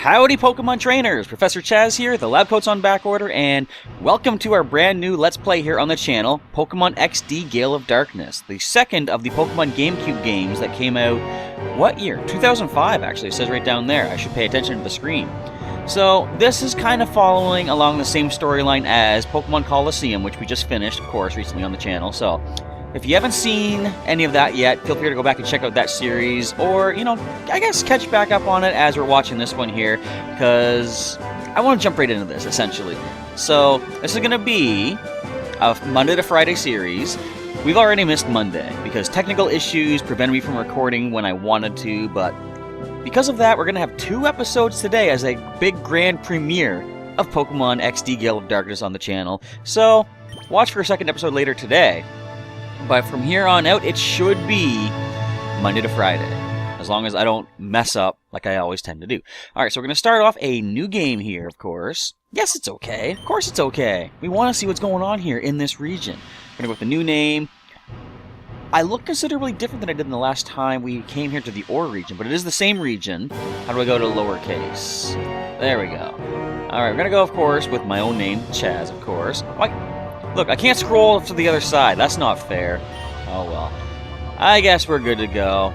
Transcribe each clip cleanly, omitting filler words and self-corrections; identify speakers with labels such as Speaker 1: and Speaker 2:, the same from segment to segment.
Speaker 1: Howdy Pokemon Trainers! Professor Chaz here, the lab coat's on back order, and welcome to our brand new Let's Play here on the channel, Pokémon XD Gale of Darkness, the second of the Pokemon GameCube games that came out, what year? 2005 actually, it says right down there. I should pay attention to the screen. So, this is kind of following along the same storyline as Pokemon Colosseum, which we just finished, of course, recently on the channel, so if you haven't seen any of that yet, feel free to go back and check out that series, or, you know, I guess catch back up on it as we're watching this one here, because I want to jump right into this, essentially. So, this is going to be a Monday to Friday series. We've already missed Monday, because technical issues prevented me from recording when I wanted to, but because of that, we're going to have 2 episodes today as a big grand premiere of Pokemon XD Gale of Darkness on the channel. So, watch for a second episode later today. But from here on out, it should be Monday to Friday, as long as I don't mess up like I always tend to do. Alright, so we're going to start off a new game here, of course. Yes, it's okay. Of course it's okay. We want to see what's going on here in this region. We're going to go with the new name. I look considerably different than I did in the last time we came here to the Orre region, but it is the same region. How do I go to lowercase? There we go. Alright, we're going to go, of course, with my own name, Chaz, of course. Look, I can't scroll to the other side. That's not fair. Oh well. I guess we're good to go.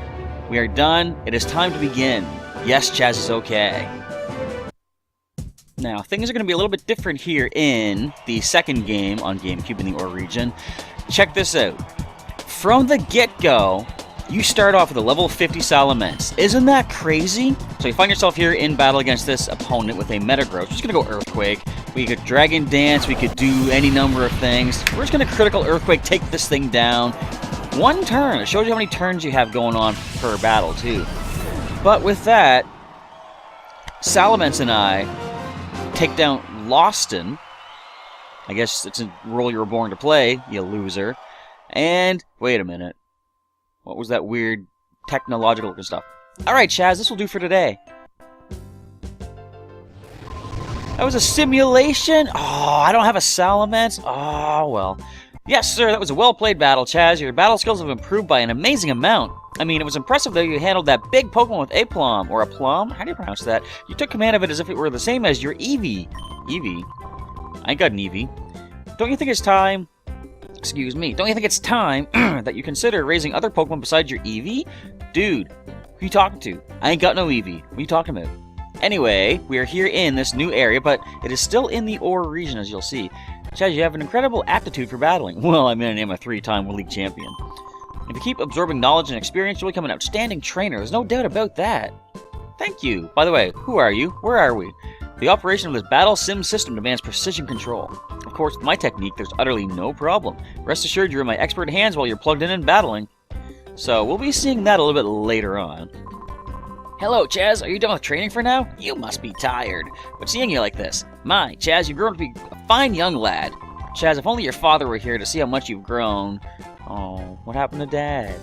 Speaker 1: We are done. It is time to begin. Yes, Chaz is okay. Now, things are going to be a little bit different here in the second game on GameCube in the Orre region. Check this out. From the get-go, you start off with a level 50 Salamence. Isn't that crazy? So you find yourself here in battle against this opponent with a Metagross. We're just going to go Earthquake. We could Dragon Dance. We could do any number of things. We're just going to Critical Earthquake, take this thing down. 1 turn. It shows you how many turns you have going on per battle, too. But with that, Salamence and I take down Loston. I guess it's a role you were born to play, you loser. And, wait a minute. What was that weird technological stuff? Alright, Chaz, this will do for today. That was a simulation? Oh, I don't have a Salamence? Oh, well. Yes, sir, that was a well-played battle, Chaz. Your battle skills have improved by an amazing amount. I mean, it was impressive that you handled that big Pokemon with a Plum, or a Plum? How do you pronounce that? You took command of it as if it were the same as your Eevee. Eevee? I ain't got an Eevee. Don't you think it's time... Excuse me. Don't you think it's time that you consider raising other Pokemon besides your Eevee? Dude, who you talking to? I ain't got no Eevee. What are you talking about? Anyway, we are here in this new area, but it is still in the Orre region, as you'll see. Chaz, you have an incredible aptitude for battling. Well, I'm a 3-time League champion. If you keep absorbing knowledge and experience, you'll become an outstanding trainer. There's no doubt about that. Thank you. By the way, who are you? Where are we? The operation of this battle sim system demands precision control. Of course, with my technique, there's utterly no problem. Rest assured you're in my expert hands while you're plugged in and battling. So, we'll be seeing that a little bit later on. Hello, Chaz. Are you done with training for now? You must be tired. What's seeing you like this? My, Chaz, you've grown to be a fine young lad. Chaz, if only your father were here to see how much you've grown. Oh, what happened to Dad?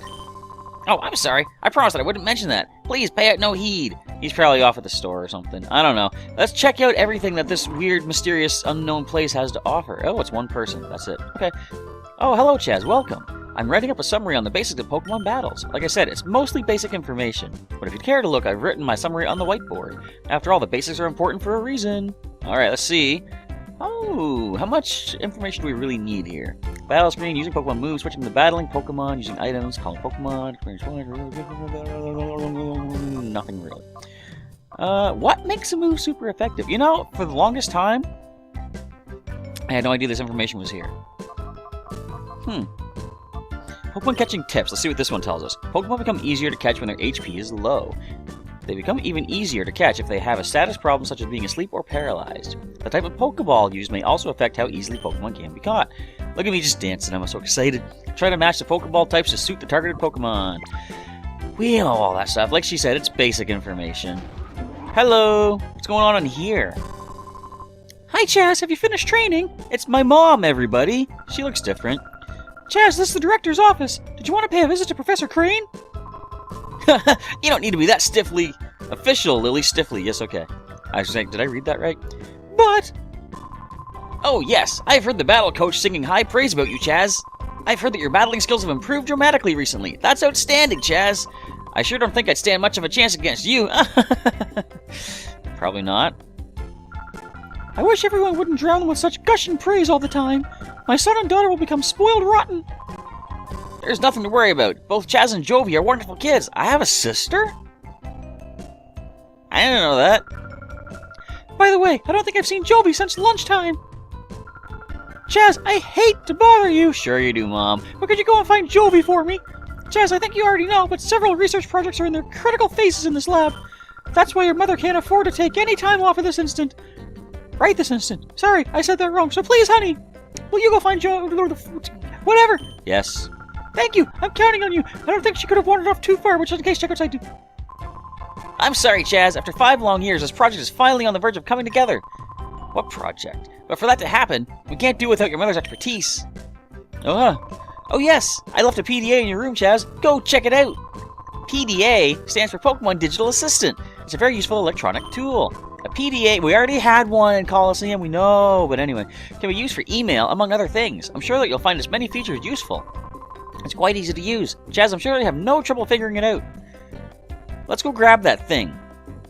Speaker 1: Oh, I'm sorry. I promised that I wouldn't mention that. Please pay it no heed. He's probably off at the store or something. I don't know. Let's check out everything that this weird, mysterious, unknown place has to offer. Oh, it's 1 person. That's it. Okay. Oh, hello, Chaz. Welcome. I'm writing up a summary on the basics of Pokemon battles. Like I said, it's mostly basic information. But if you'd care to look, I've written my summary on the whiteboard. After all, the basics are important for a reason. Alright, let's see. Oh, how much information do we really need here? Battle screen, using Pokemon moves, switching to battling Pokemon, using items, calling Pokemon, nothing really. What makes a move super effective? You know, for the longest time, I had no idea this information was here. Pokemon catching tips. Let's see what this one tells us. Pokemon become easier to catch when their HP is low. They become even easier to catch if they have a status problem such as being asleep or paralyzed. The type of Pokeball used may also affect how easily Pokemon can be caught. Look at me just dancing, I'm so excited. Try to match the Pokeball types to suit the targeted Pokemon. We know all that stuff. Like she said, it's basic information. Hello! What's going on in here? Hi, Chaz, have you finished training? It's my mom, everybody. She looks different. Chaz, this is the director's office. Did you want to pay a visit to Professor Crane? You don't need to be that stiffly official, Lily. Stiffly, yes, okay. I was saying, did I read that right? But... Oh, yes, I've heard the battle coach singing high praise about you, Chaz. I've heard that your battling skills have improved dramatically recently. That's outstanding, Chaz. I sure don't think I'd stand much of a chance against you. Probably not. I wish everyone wouldn't drown them with such gushing praise all the time. My son and daughter will become spoiled rotten. There's nothing to worry about. Both Chaz and Jovi are wonderful kids. I have a sister? I didn't know that. By the way, I don't think I've seen Jovi since lunchtime. Chaz, I hate to bother you. Sure you do, Mom. But could you go and find Jovi for me? Chaz, I think you already know, but several research projects are in their critical phases in this lab. That's why your mother can't afford to take any time off at this instant. Right this instant. Sorry, I said that wrong. So please, honey, will you go find whatever? Yes. Thank you. I'm counting on you. I don't think she could have wandered off too far, which in case check outside too. I'm sorry, Chaz. After 5 long years, this project is finally on the verge of coming together. What project? But for that to happen, we can't do it without your mother's expertise. Oh yes, I left a PDA in your room, Chaz. Go check it out. PDA stands for Pokemon Digital Assistant. It's a very useful electronic tool. A PDA, we already had one in Coliseum, we know, but anyway, can be used for email, among other things. I'm sure that you'll find its many features useful. It's quite easy to use. Chaz, I'm sure you have no trouble figuring it out. Let's go grab that thing.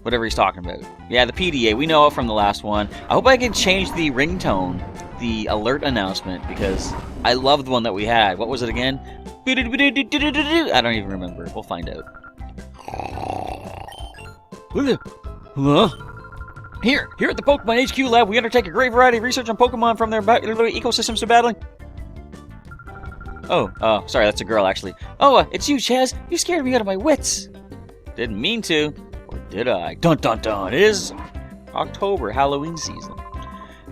Speaker 1: Whatever he's talking about. Yeah, the PDA, we know it from the last one. I hope I can change the ringtone, the alert announcement, because I love the one that we had. What was it again? I don't even remember. We'll find out. Huh? Here at the Pokemon HQ lab, we undertake a great variety of research on Pokemon from their ecosystems to battling. Oh, sorry, that's a girl, actually. Oh, it's you, Chaz. You scared me out of my wits. Didn't mean to. Or did I? Dun dun dun. It is October, Halloween season.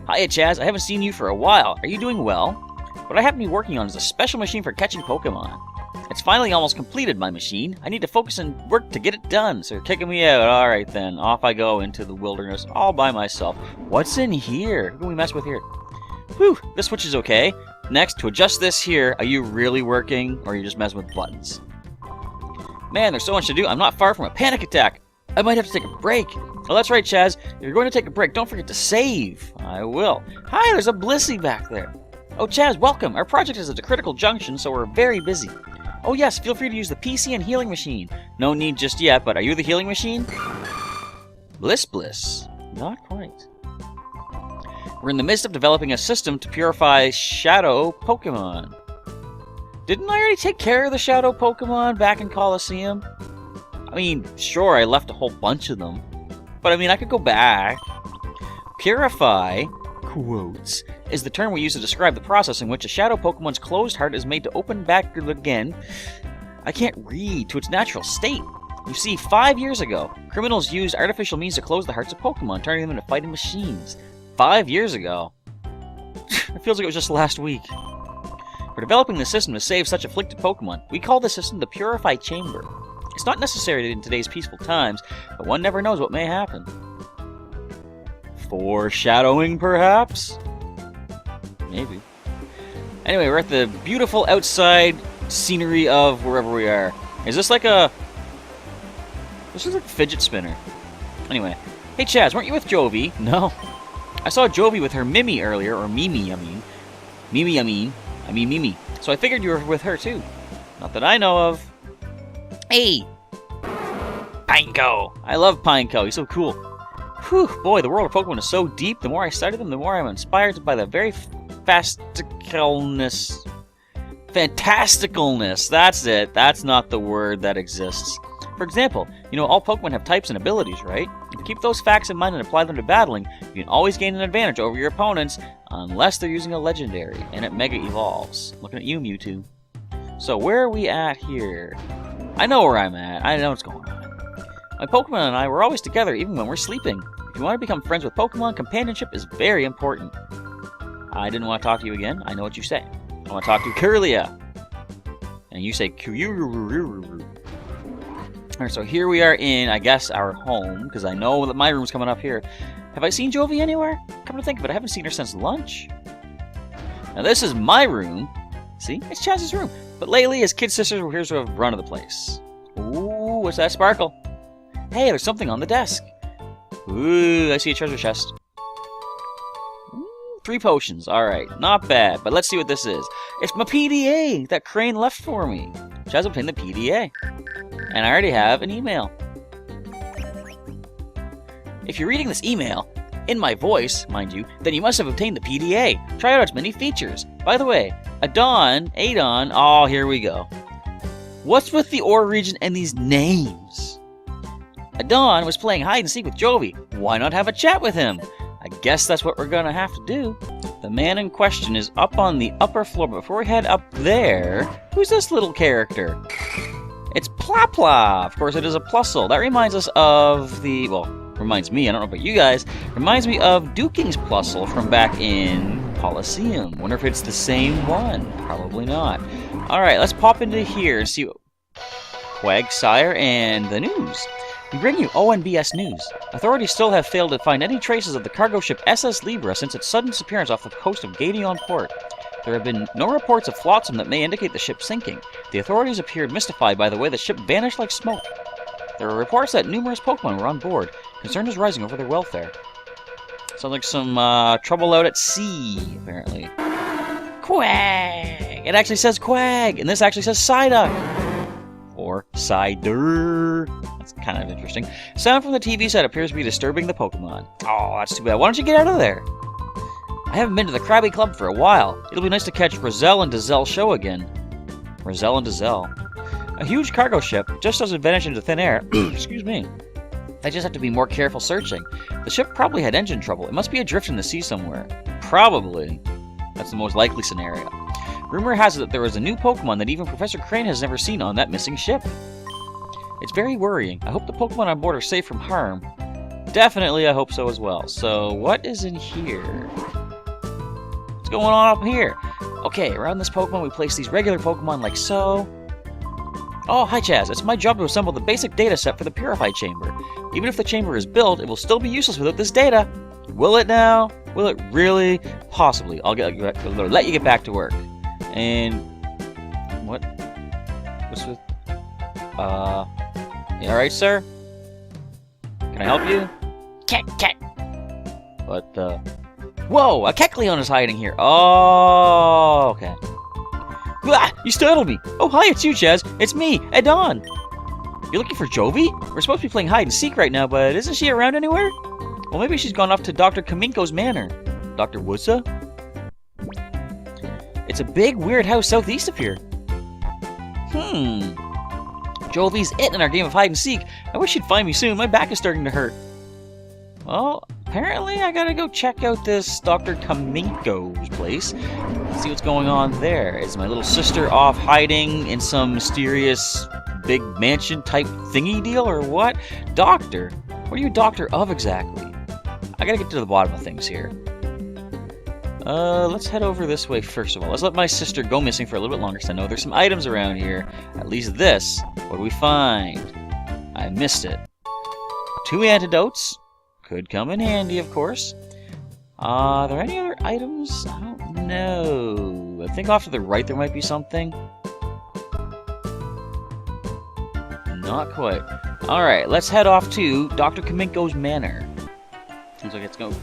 Speaker 1: Hiya, Chaz. I haven't seen you for a while. Are you doing well? What I happen to be working on is a special machine for catching Pokemon. It's finally almost completed, my machine. I need to focus and work to get it done, so you're kicking me out. Alright then, off I go into the wilderness all by myself. What's in here? Who can we mess with here? Whew, this switch is okay. Next, to adjust this here, are you really working, or are you just messing with buttons? Man, there's so much to do. I'm not far from a panic attack. I might have to take a break. Oh, that's right, Chaz. If you're going to take a break, don't forget to save. I will. Hi, there's a Blissey back there. Oh, Chaz, welcome. Our project is at a critical junction, so we're very busy. Oh yes, feel free to use the PC and healing machine. No need just yet, but are you the healing machine? Bliss. Not quite. We're in the midst of developing a system to purify shadow Pokemon. Didn't I already take care of the shadow Pokemon back in Coliseum? I mean, sure, I left a whole bunch of them. But I mean, I could go back. Purify, quotes, is the term we use to describe the process in which a shadow Pokemon's closed heart is made to open back again. I can't read, to its natural state. You see, 5 years ago, criminals used artificial means to close the hearts of Pokemon, turning them into fighting machines. 5 years ago? It feels like it was just last week. We're developing the system to save such afflicted Pokemon. We call this system the Purify Chamber. It's not necessary in today's peaceful times, but one never knows what may happen. Foreshadowing, perhaps? Maybe. Anyway, we're at the beautiful outside scenery of wherever we are. Is this like a... This is like a fidget spinner. Anyway. Hey, Chaz, weren't you with Jovi? No. I saw Jovi with her Mimi earlier, or Mimi, I mean. Mimi. So I figured you were with her, too. Not that I know of. Hey! Pineco! I love Pineco, he's so cool. Whew, boy, the world of Pokemon is so deep. The more I study them, the more I'm inspired by the very fantasticalness. Fantasticalness, that's it. That's not the word that exists. For example, you know, all Pokemon have types and abilities, right? If you keep those facts in mind and apply them to battling, you can always gain an advantage over your opponents, unless they're using a legendary, and it Mega Evolves. Looking at you, Mewtwo. So where are we at here? I know where I'm at. I know what's going on. My Pokemon and I, we're always together, even when we're sleeping. If you want to become friends with Pokemon, companionship is very important. I didn't want to talk to you again. I know what you say. I want to talk to Kirlia. And you say Kyururu. Alright, so here we are in, I guess, our home, because I know that my room's coming up here. Have I seen Jovi anywhere? Come to think of it, I haven't seen her since lunch. Now this is my room. See? It's Chaz's room. But lately, his kid sisters were here to have run of the place. Ooh, what's that sparkle? Hey, there's something on the desk. Ooh, I see a treasure chest. Ooh, 3 potions. Alright, not bad. But let's see what this is. It's my PDA that Crane left for me. Chaz obtained the PDA. And I already have an email. If you're reading this email, in my voice, mind you, then you must have obtained the PDA. Try out its many features. By the way, Adon, oh, here we go. What's with the Orre region and these names? Adon was playing hide and seek with Jovi. Why not have a chat with him? I guess that's what we're gonna have to do. The man in question is up on the upper floor, but before we head up there, who's this little character? It's Plapla! Of course, it is a Plusle. That reminds us of the, well, reminds me, I don't know about you guys, reminds me of Duking's Plusle from back in Coliseum. Wonder if it's the same one. Probably not. Alright, let's pop into here and see what Quagsire and the news. We bring you ONBS news. Authorities still have failed to find any traces of the cargo ship SS Libra since its sudden disappearance off the coast of Gadeon Port. There have been no reports of flotsam that may indicate the ship sinking. The authorities appeared mystified by the way the ship vanished like smoke. There are reports that numerous Pokemon were on board. Concern is rising over their welfare. Sounds like some trouble out at sea, apparently. Quag! It actually says Quag, and this actually says Psyduck. Or Cider. That's kind of interesting. Sound from the TV set appears to be disturbing the Pokemon. Oh, that's too bad. Why don't you get out of there? I haven't been to the Krabby Club for a while. It'll be nice to catch Roselle and Dazelle show again. Roselle and Dazelle. A huge cargo ship just doesn't vanish into thin air. Excuse me. I just have to be more careful searching. The ship probably had engine trouble. It must be adrift in the sea somewhere. Probably. That's the most likely scenario. Rumor has it that there is a new Pokemon that even Professor Crane has never seen on that missing ship. It's very worrying. I hope the Pokemon on board are safe from harm. Definitely, I hope so as well. So, what is in here? What's going on up here? Okay, around this Pokemon we place these regular Pokemon like so. Oh, hi Chaz. It's my job to assemble the basic data set for the Purify Chamber. Even if the chamber is built, it will still be useless without this data. Will it now? Will it really? Possibly. I'll let you get back to work. And what? What's with? You all right, sir? Can I help you? Cat. What? Whoa! A Kecleon is hiding here. Oh, okay. Ah, you startled me. Oh, hi, it's you, Chaz. It's me, Adon. You're looking for Jovi? We're supposed to be playing hide and seek right now, but isn't she around anywhere? Well, maybe she's gone off to Dr. Kaminko's manor. Dr. Wusa? It's a big, weird house southeast of here. Jovi's it in our game of hide and seek. I wish she'd find me soon. My back is starting to hurt. Well, apparently I gotta go check out this Dr. Kaminko's place. See what's going on there. Is my little sister off hiding in some mysterious big mansion type thingy deal or what? Doctor? What are you a doctor of exactly? I gotta get to the bottom of things here. Let's head over this way first of all. Let's let my sister go missing for a little bit longer, because I know there's some items around here. At least this. What do we find? I missed it. 2 antidotes. Could come in handy, of course. Are there any other items? I don't know. I think off to the right there might be something. Not quite. Alright, let's head off to Dr. Kaminko's manor. Seems like it's gonna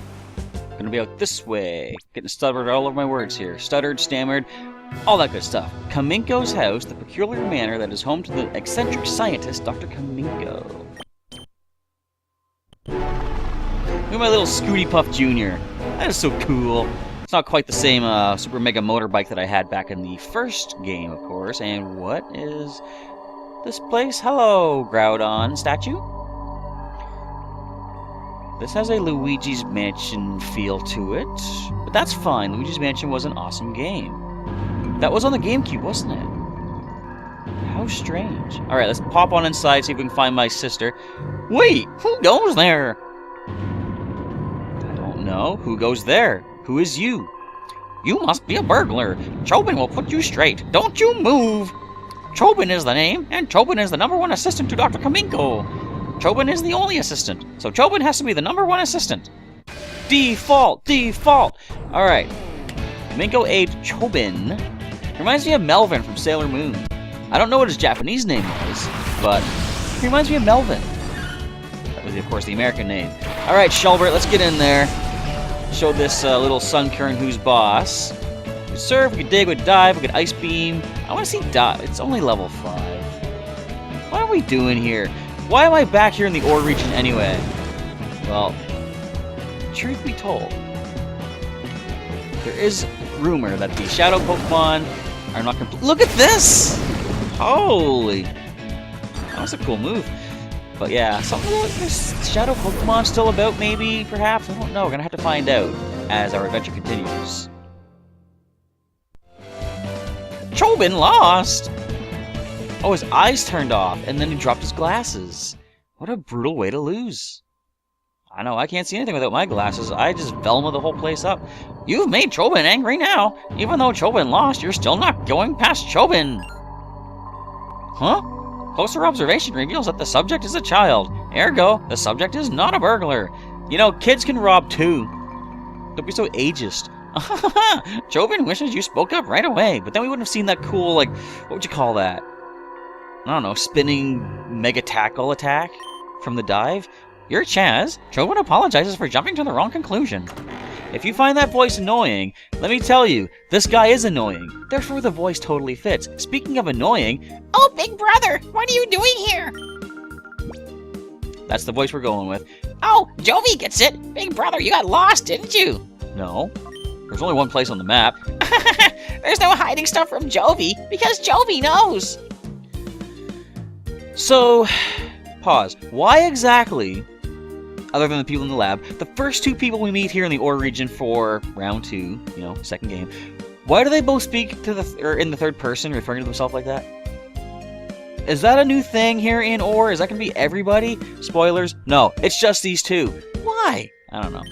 Speaker 1: be out this way. Getting stuttered all over my words here. Stuttered, stammered, all that good stuff. Kaminko's house, the peculiar manor that is home to the eccentric scientist, Dr. Kaminko. Look at my little Scooty Puff Jr. That is so cool. It's not quite the same Super Mega Motorbike that I had back in the first game, of course. And what is this place? Hello, Groudon statue. This has a Luigi's Mansion feel to it, but that's fine. Luigi's Mansion was an awesome game. That was on the GameCube, wasn't it? How strange. Alright, let's pop on inside, see if we can find my sister. Wait, who goes there? I don't know. Who goes there? Who is you? You must be a burglar. Chobin will put you straight. Don't you move! Chobin is the name, and Chobin is the #1 assistant to Dr. Kaminko. Chobin is the only assistant, so Chobin has to be the #1 assistant. Default! Alright. Kaminko aide Chobin reminds me of Melvin from Sailor Moon. I don't know what his Japanese name is, but he reminds me of Melvin. That was, of course, the American name. Alright, Shelbert, let's get in there. Show this little Sunkern who's boss. We could surf, we could dig, we could dive, we could ice beam. I want to see dive. It's only level 5. What are we doing here? Why am I back here in the Orre region anyway? Well, truth be told, there is rumor that the shadow Pokemon are not complete. Look at this! Holy! That was a cool move. But yeah, something like this shadow Pokemon still about, maybe, perhaps? I don't know. We're gonna have to find out as our adventure continues. Chobin lost! Oh, his eyes turned off, and then he dropped his glasses. What a brutal way to lose. I know, I can't see anything without my glasses. I just Velma the whole place up. You've made Chobin angry now. Even though Chobin lost, you're still not going past Chobin. Huh? Closer observation reveals that the subject is a child. Ergo, the subject is not a burglar. You know, kids can rob too. Don't be so ageist. Chobin wishes you spoke up right away, but then we wouldn't have seen that cool, like, what would you call that? I don't know, spinning mega tackle attack from the dive? You're Chaz. Chobin apologizes for jumping to the wrong conclusion. If you find that voice annoying, let me tell you, this guy is annoying. Therefore, the voice totally fits. Speaking of annoying,
Speaker 2: oh, big brother, what are you doing here?
Speaker 1: That's the voice we're going with.
Speaker 2: Oh, Jovi gets it. Big brother, you got lost, didn't you?
Speaker 1: No. There's only one place on the map.
Speaker 2: There's no hiding stuff from Jovi, because Jovi knows.
Speaker 1: So, pause. Why exactly, other than the people in the lab, the first two people we meet here in the Orre region for round 2, you know, second game, why do they both speak to in the third person, referring to themselves like that? Is that a new thing here in Orre? Is that going to be everybody? Spoilers? No, it's just these two. Why? I don't know.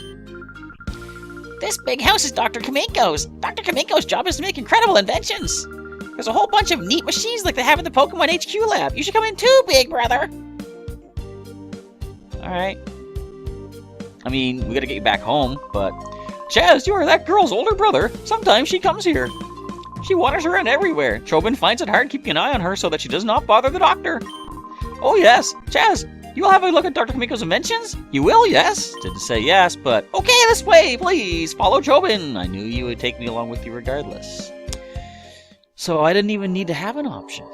Speaker 2: This big house is Dr. Kaminko's. Dr. Kaminko's job is to make incredible inventions. There's a whole bunch of neat machines like they have in the Pokemon HQ lab. You should come in too, big brother.
Speaker 1: Alright. I mean, we gotta get you back home, but... Chaz, you are that girl's older brother. Sometimes she comes here. She wanders around everywhere. Chobin finds it hard keeping an eye on her so that she does not bother the doctor. Oh yes, Chaz, you'll have a look at Dr. Kaminko's inventions? You will, yes? Didn't say yes, but... Okay, this way, please. Follow Chobin. I knew you would take me along with you regardless. So I didn't even need to have an option.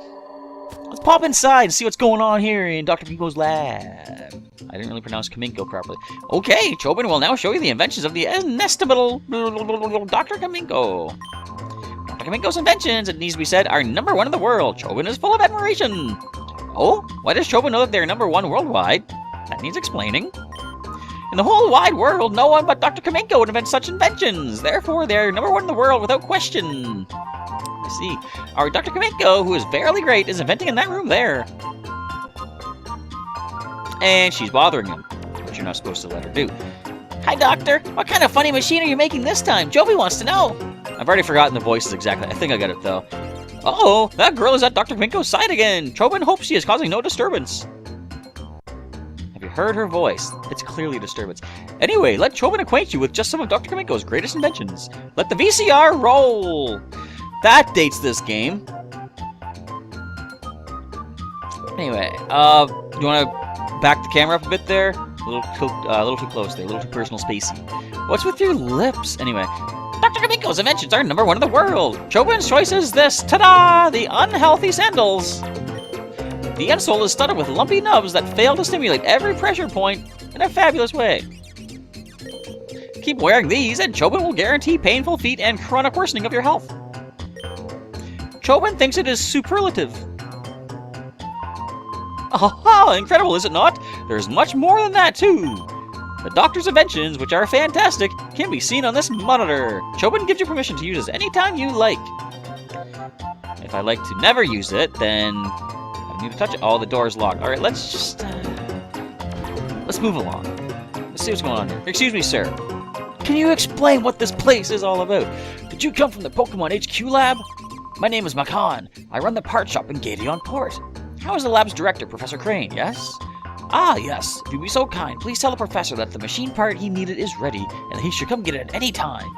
Speaker 1: Let's pop inside and see what's going on here in Dr. Kaminko's lab. I didn't really pronounce Kaminko properly. Okay, Chobin will now show you the inventions of the inestimable Dr. Kaminko. Dr. Kaminko's inventions, it needs to be said, are #1 in the world. Chobin is full of admiration. Oh, why does Chobin know that they're #1 worldwide? That needs explaining. In the whole wide world, no one but Dr. Kaminko would invent such inventions. Therefore, they're #1 in the world without question. I see. Our Dr. Kaminko, who is fairly great, is inventing in that room there. And she's bothering him, which you're not supposed to let her do.
Speaker 2: Hi, Doctor. What kind of funny machine are you making this time? Jovi wants to know.
Speaker 1: I've already forgotten the voices exactly. I think I got it, though. Uh-oh, that girl is at Dr. Kaminko's side again. Chobin hopes she is causing no disturbance. Have you heard her voice? It's clearly a disturbance. Anyway, let Chobin acquaint you with just some of Dr. Kaminko's greatest inventions. Let the VCR roll! That dates this game. Anyway, you want to back the camera up a bit there? A little too close there, a little too personal spacey. What's with your lips? Anyway,
Speaker 2: Dr. Kaminko's inventions are #1 in the world.
Speaker 1: Chobin's choice is this. Ta-da! The unhealthy sandals. The insole is studded with lumpy nubs that fail to stimulate every pressure point in a fabulous way. Keep wearing these and Chobin will guarantee painful feet and chronic worsening of your health. Chobin thinks it is superlative. Aha! Incredible, is it not? There's much more than that, too. The doctor's inventions, which are fantastic, can be seen on this monitor. Chobin gives you permission to use this anytime you like. If I like to never use it, then I need to touch it. Oh, the door's locked. Alright, let's just... let's move along. Let's see what's going on here. Excuse me, sir. Can you explain what this place is all about? Did you come from the Pokemon HQ lab? My name is Makan. I run the part shop in Gadeon Port. How is the lab's director, Professor Crane, yes? Ah, yes. If you'd be so kind, please tell the professor that the machine part he needed is ready, and he should come get it at any time.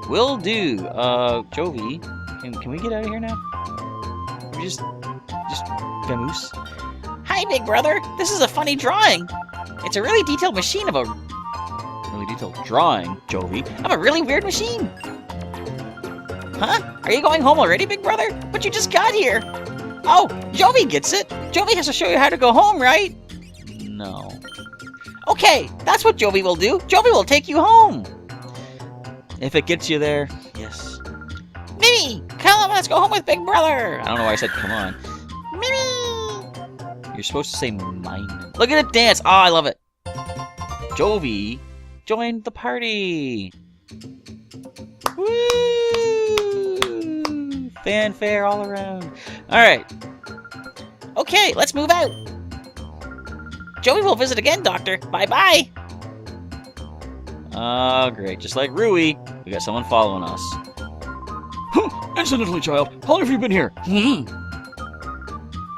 Speaker 1: Will do. Jovi, can we get out of here now? Can we just vamoose?
Speaker 2: Hi, big brother. This is a funny drawing. It's a really detailed machine of a...
Speaker 1: Really detailed drawing, Jovi?
Speaker 2: Of a really weird machine. Huh? Are you going home already, big brother? But you just got here. Oh, Jovi gets it. Jovi has to show you how to go home, right?
Speaker 1: No.
Speaker 2: Okay, that's what Jovi will do. Jovi will take you home.
Speaker 1: If it gets you there, yes.
Speaker 2: Mimi, come on, let's go home with Big Brother.
Speaker 1: I don't know why I said come on.
Speaker 2: Mimi.
Speaker 1: You're supposed to say mine. Look at it dance. Oh, I love it. Jovi joined the party. Woo! Fanfare all around. All right.
Speaker 2: Okay, let's move out. Jovi will visit again, Doctor. Bye-bye.
Speaker 1: Oh, great. Just like Rui, we got someone following us. Incidentally, child, how long have you been here?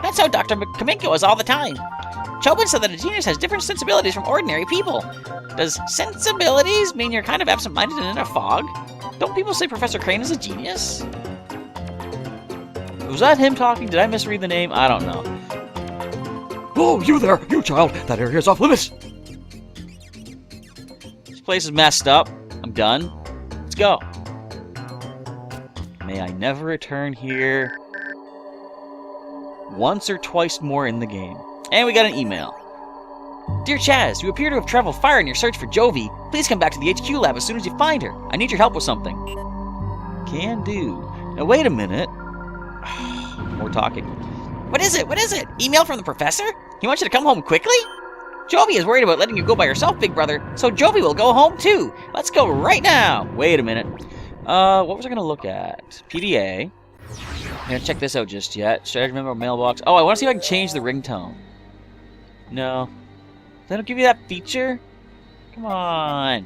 Speaker 2: That's how Dr. Kamenko is all the time. Chobin said that a genius has different sensibilities from ordinary people. Does sensibilities mean you're kind of absent-minded and in a fog? Don't people say Professor Crane is a genius?
Speaker 1: Was that him talking? Did I misread the name? I don't know.
Speaker 3: Oh, you there, you child! That area's off limits!
Speaker 1: This place is messed up. I'm done. Let's go. May I never return here once or twice more in the game. And we got an email. Dear Chaz, you appear to have traveled far in your search for Jovi. Please come back to the HQ lab as soon as you find her. I need your help with something. Can do. Now wait a minute. More talking.
Speaker 2: What is it? What is it? Email from the professor? He wants you to come home quickly? Jovi is worried about letting you go by yourself, Big Brother, so Jovi will go home too. Let's go right now.
Speaker 1: Wait a minute. What was I gonna look at? PDA. I'm gonna check this out just yet. Should I remember mailbox? Oh, I want to see if I can change the ringtone. No. They don't give you that feature? Come on.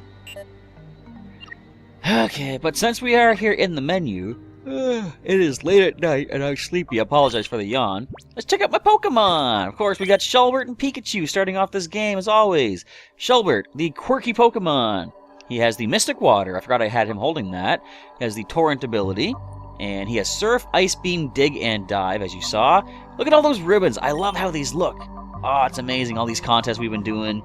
Speaker 1: Okay, but since we are here in the menu, it is late at night and I'm sleepy. I apologize for the yawn. Let's check out my Pokemon. Of course, we got Shelbert and Pikachu starting off this game as always. Shelbert, the quirky Pokemon. He has the Mystic Water. I forgot I had him holding that. He has the Torrent ability. And he has Surf, Ice Beam, Dig, and Dive, as you saw. Look at all those ribbons. I love how these look. Oh, it's amazing. All these contests we've been doing.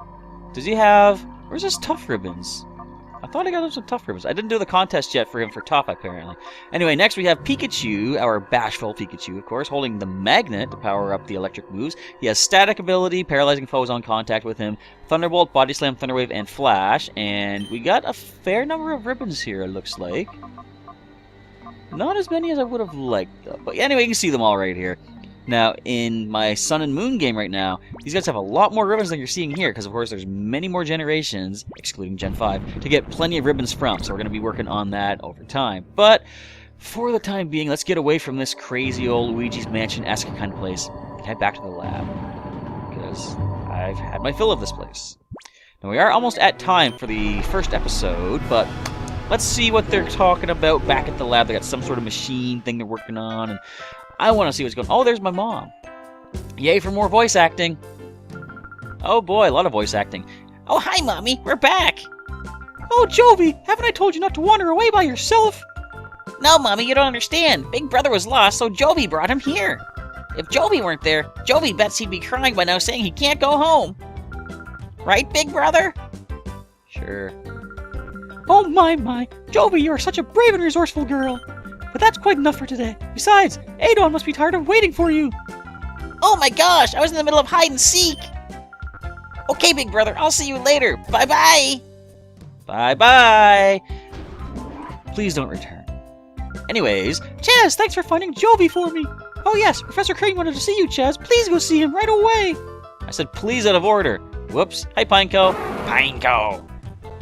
Speaker 1: Does he have... Where's his Tough ribbons? I thought I got him some Tough ribbons. I didn't do the contest yet for him for Tough, apparently. Anyway, next we have Pikachu, our bashful Pikachu, of course, holding the Magnet to power up the electric moves. He has Static ability, paralyzing foes on contact with him, Thunderbolt, Body Slam, Thunder Wave, and Flash. And we got a fair number of ribbons here, it looks like. Not as many as I would have liked, though. But anyway, you can see them all right here. Now, in my Sun and Moon game right now, these guys have a lot more ribbons than you're seeing here, because of course there's many more generations, excluding Gen 5, to get plenty of ribbons from, so we're going to be working on that over time. But, for the time being, let's get away from this crazy old Luigi's Mansion-esque kind of place, and head back to the lab, because I've had my fill of this place. Now, we are almost at time for the first episode, but let's see what they're talking about back at the lab. They got some sort of machine thing they're working on, and I want to see what's going on. Oh, there's my mom. Yay for more voice acting. Oh boy, a lot of voice acting.
Speaker 2: Oh, hi, Mommy. We're back.
Speaker 3: Oh, Jovi, haven't I told you not to wander away by yourself?
Speaker 2: No, Mommy, you don't understand. Big Brother was lost, so Jovi brought him here. If Jovi weren't there, Jovi bets he'd be crying by now saying he can't go home. Right, Big Brother?
Speaker 1: Sure.
Speaker 3: Oh, my. Jovi, you're such a brave and resourceful girl. But that's quite enough for today. Besides, Adon must be tired of waiting for you.
Speaker 2: Oh my gosh, I was in the middle of hide and seek. Okay, Big Brother, I'll see you later. Bye-bye.
Speaker 1: Bye-bye. Please don't return. Anyways,
Speaker 3: Chaz, thanks for finding Jovi for me. Oh yes, Professor Crane wanted to see you, Chaz. Please go see him right away.
Speaker 1: I said please out of order. Whoops. Hi, Pineco.
Speaker 2: Pineco.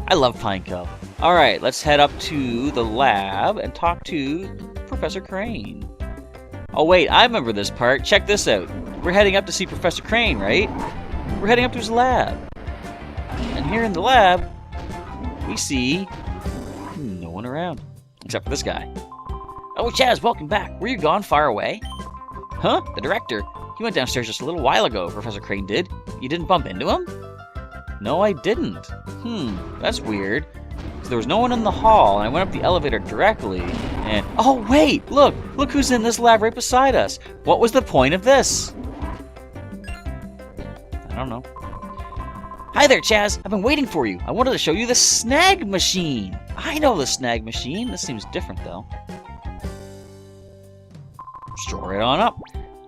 Speaker 1: I love Pineco. Alright, let's head up to the lab and talk to Professor Crane. Oh wait, I remember this part. Check this out. We're heading up to see Professor Crane, right? We're heading up to his lab. And here in the lab, we see no one around. Except for this guy.
Speaker 2: Oh, Chaz, welcome back. Were you gone far away?
Speaker 1: Huh? The director? He went downstairs just a little while ago, Professor Crane did. You didn't bump into him? No, I didn't. That's weird. So there was no one in the hall, and I went up the elevator directly, and... Oh, wait! Look! Look who's in this lab right beside us! What was the point of this? I don't know.
Speaker 2: Hi there, Chaz.
Speaker 1: I've been waiting for you. I wanted to show you the Snag machine. I know the Snag machine. This seems different, though. Stroll right on up.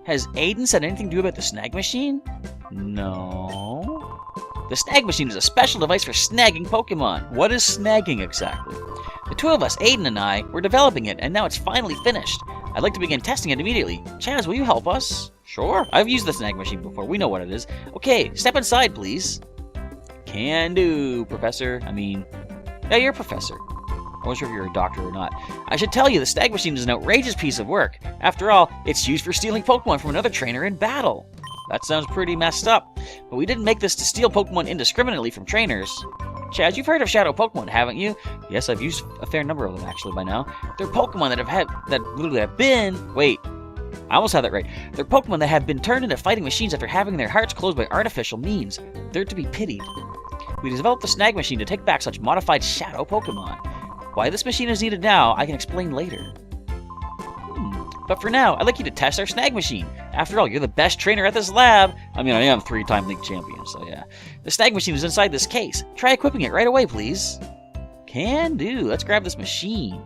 Speaker 1: Has Aiden said anything to you about the Snag machine? No. The Snag Machine is a special device for snagging Pokemon. What is snagging exactly? The two of us, Aiden and I, were developing it, and now it's finally finished. I'd like to begin testing it immediately. Chaz, will you help us? Sure. I've used the Snag Machine before. We know what it is. Okay, step inside, please. Can do, Professor. Yeah, you're a professor. I wasn't sure if you're a doctor or not. I should tell you, the Snag Machine is an outrageous piece of work. After all, it's used for stealing Pokemon from another trainer in battle. That sounds pretty messed up, but we didn't make this to steal Pokemon indiscriminately from trainers. Chaz, you've heard of Shadow Pokemon, haven't you? Yes, I've used a fair number of them actually by now. They're Pokemon Wait, I almost had that right. They're Pokemon that have been turned into fighting machines after having their hearts closed by artificial means. They're to be pitied. We developed the Snag Machine to take back such modified Shadow Pokemon. Why this machine is needed now, I can explain later. But for now, I'd like you to test our Snag Machine. After all, you're the best trainer at this lab. I am 3-time league champion, so yeah. The Snag Machine is inside this case. Try equipping it right away, please. Can do. Let's grab this machine.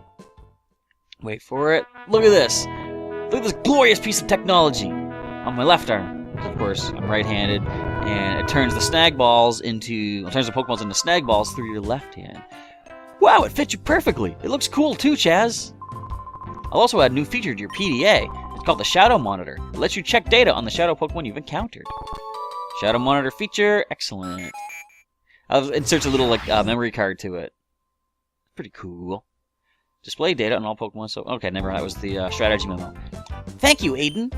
Speaker 1: Wait for it. Look at this. Look at this glorious piece of technology. On my left arm. Of course, I'm right-handed. And it turns the Pokeballs into snag balls through your left hand. Wow, it fits you perfectly. It looks cool too, Chaz. I'll also add a new feature to your PDA. It's called the Shadow Monitor. It lets you check data on the Shadow Pokemon you've encountered. Shadow Monitor feature, excellent. I'll insert a little memory card to it. Pretty cool. Display data on all Pokemon. So okay, never mind. That was the strategy memo. Thank you, Aiden.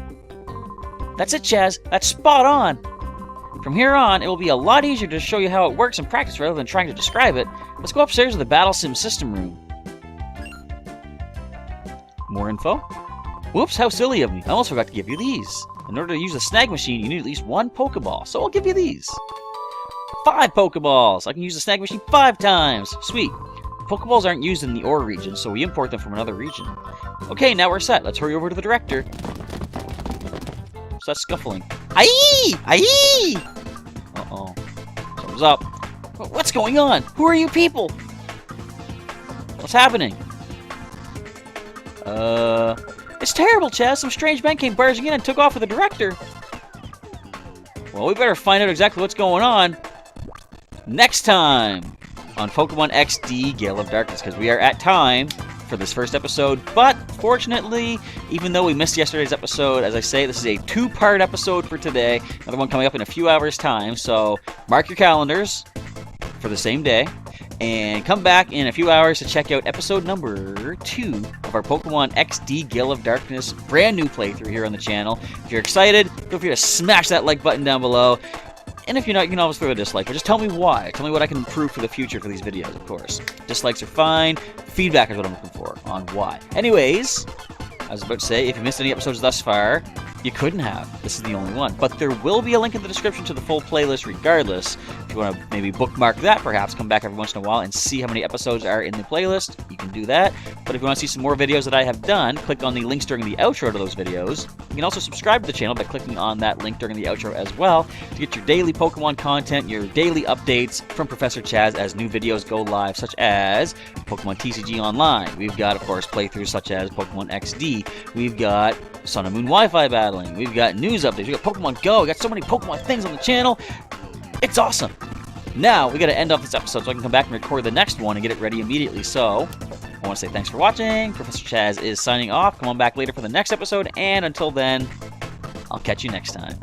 Speaker 1: That's it, Chaz. That's spot on. From here on, it will be a lot easier to show you how it works in practice rather than trying to describe it. Let's go upstairs to the Battle Sim System Room. More info? Whoops, how silly of me. I almost forgot to give you these. In order to use the Snag Machine, you need at least 1 Pokeball, so I'll give you these. 5 Pokeballs! I can use the Snag Machine 5 times! Sweet. Pokeballs aren't used in the Orre region, so we import them from another region. Okay, now we're set. Let's hurry over to the director. What's that scuffling? Aye! Aye! Uh-oh. Something's up. What's going on? Who are you people? What's happening? It's terrible, Chaz. Some strange men came barging in and took off with the director. Well, we better find out exactly what's going on next time on Pokémon XD Gale of Darkness, because we are at time for this first episode. But fortunately, even though we missed yesterday's episode, as I say, this is a 2-part episode for today. Another one coming up in a few hours' time, so mark your calendars for the same day. And come back in a few hours to check out episode number 2 of our Pokémon XD Gale of Darkness brand new playthrough here on the channel. If you're excited, feel free to smash that like button down below. And if you're not, you can always throw a dislike, but just tell me why. Tell me what I can improve for the future for these videos, of course. Dislikes are fine. Feedback is what I'm looking for on why. Anyways, I was about to say, if you missed any episodes thus far, you couldn't have. This is the only one. But there will be a link in the description to the full playlist regardless. If you want to maybe bookmark that, perhaps come back every once in a while and see how many episodes are in the playlist, you can do that. But if you want to see some more videos that I have done, click on the links during the outro to those videos. You can also subscribe to the channel by clicking on that link during the outro as well to get your daily Pokemon content, your daily updates from Professor Chaz as new videos go live, such as Pokemon TCG Online. We've got, of course, playthroughs such as Pokemon XD. We've got Sun and Moon Wi-Fi battling. We've got news updates. We've got Pokemon Go. We got so many Pokemon things on the channel. It's awesome. Now, we got to end off this episode so I can come back and record the next one and get it ready immediately. So, I want to say thanks for watching. Professor Chaz is signing off. Come on back later for the next episode. And until then, I'll catch you next time.